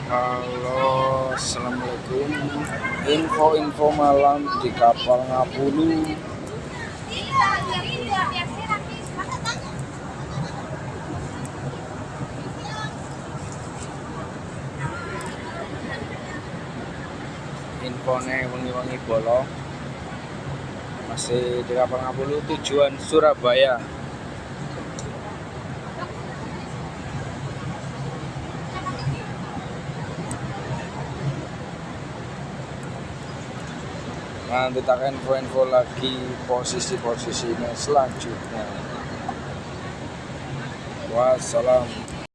Halo, assalamualaikum. Info-info malam di kapal Ngapulu. Infonya wengi-wengi bolong. Masih di kapal Ngapulu, tujuan Surabaya. Nanti tak info-info lagi posisi-posisinya selanjutnya. Wassalam.